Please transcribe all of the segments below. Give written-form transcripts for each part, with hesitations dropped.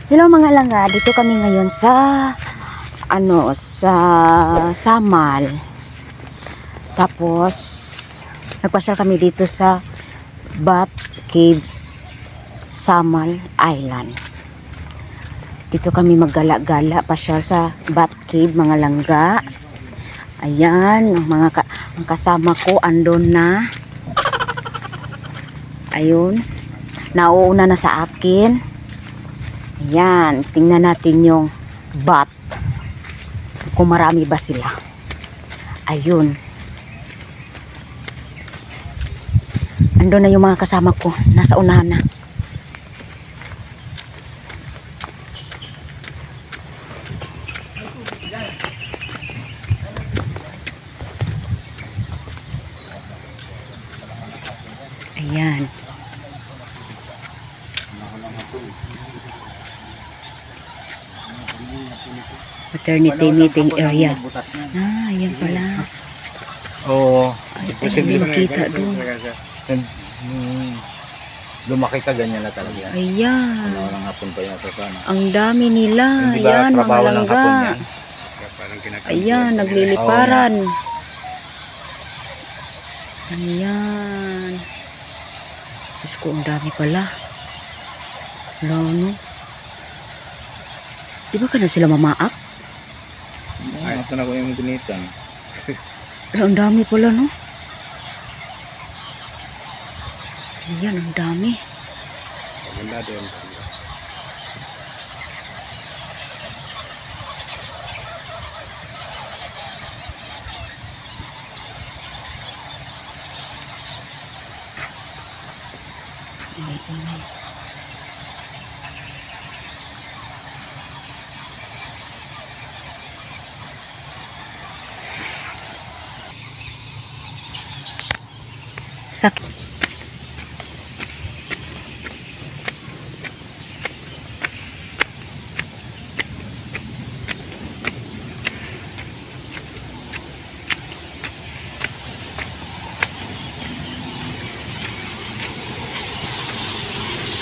Hello mga langga, dito kami ngayon sa sa Samal. Tapos nagpasyal kami dito sa Bat Cave, Samal Island. Dito kami maggala-gala, pasyal sa Bat Cave mga langga. Ayan, ang kasama ko andon na. Ayun, nauuna na sa akin. Ayan, tingnan natin yung bat. Kung marami ba sila. Ayun. Ando na yung mga kasama ko. Nasa unahan na. Ayan. Maternity meeting area. Ayan pala. Oo. Ay, hindi makita doon. Lumaki ka ganyan na talaga. Ayan. Walang hapon pa yata sana. Ang dami nila. Ayan, mga langga. Ayan, nagliliparan. Ayan. Diyos ko, ang dami pala. Lalo. Di ba ka na sila mamaak? Ay, ito na ko yung gunitan. Ang dami pala, no? Ayan, ang dami. Maganda din. Sakit.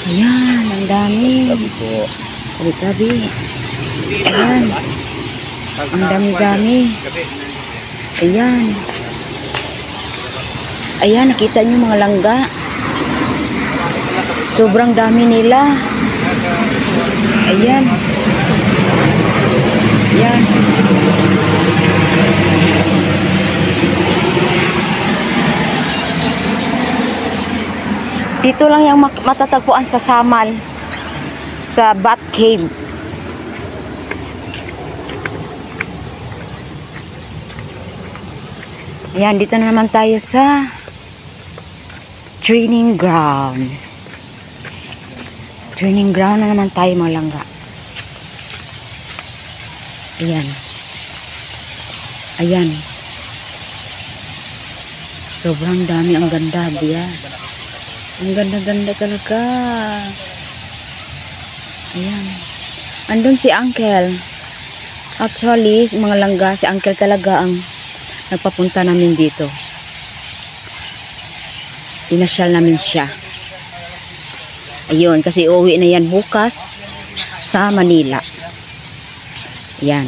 Ayan, ang dami. Sabi ko. Tabi-tabi. Ayan. Ang dami-dami. Ayan. Ayan, nakita nyo mga langga. Sobrang dami nila. Ayan. Ayan. Dito lang yung matatagpuan sa Samal. Sa Bat Cave. Ayan, dito na naman tayo sa training ground. Training ground na naman tayo mga langga. Ayan. Ayan. Sobrang dami. Ang ganda diya. Ang ganda-ganda talaga. Ayan. Andun si Uncle. Actually, mga langga, si Uncle talaga ang nagpapunta namin dito. Pinasyal namin siya. Ayun, kasi uuwi na yan bukas sa Manila. Yan.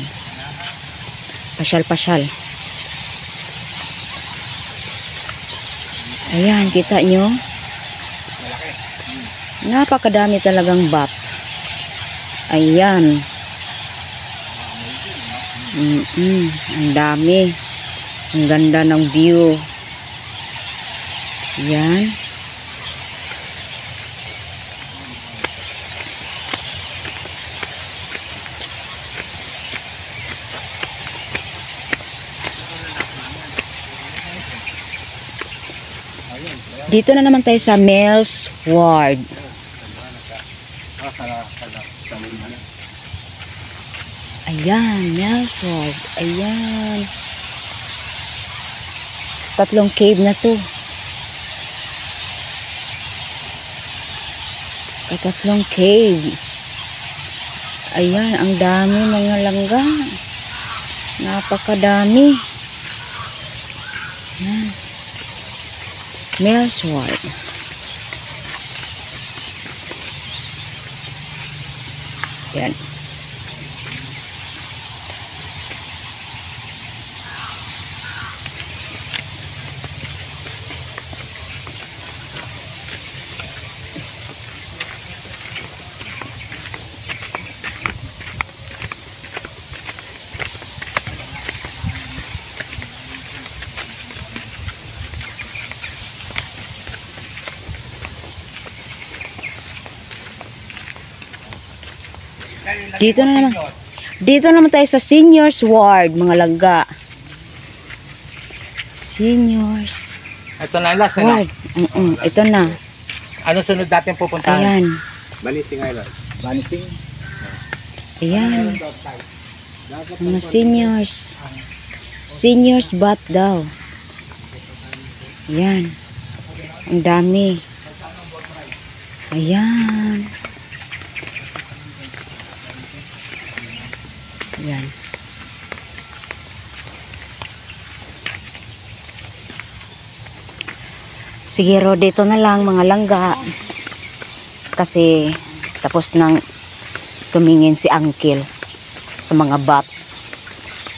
Pasyal-pasyal. Ayan, kita nyo. Napakadami talagang bat. Ayan. Ang dami. Ang ganda ng view. Yan. Dito na naman tayo sa Mel's Ward. Ayan, Mel's Ward. Ayan. Tatlong cave na to. Tatlong cave. Ayan, ang dami mga langga. Napakadami. Ayan. Mel's Ward. Yan. Dito na naman. Dito naman tayo sa seniors ward, mga langga. Seniors Ito na last na. ward. Ito na. Ano sunod natin pupuntahan? Ayan. Banising Island. Banising? Ayan. Mga seniors. Seniors bath daw. Ayan. Ang dami. Ayan. Ayan. Siguro dito na lang mga langga. Kasi tapos nang tumingin si Uncle sa mga bat.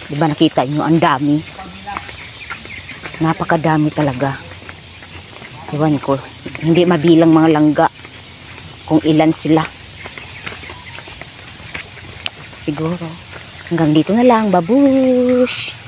Diba nakita nyo, ang dami. Napakadami talaga. Iwan ko, hindi mabilang mga langga kung ilan sila. Siguro hanggang dito na lang, babush.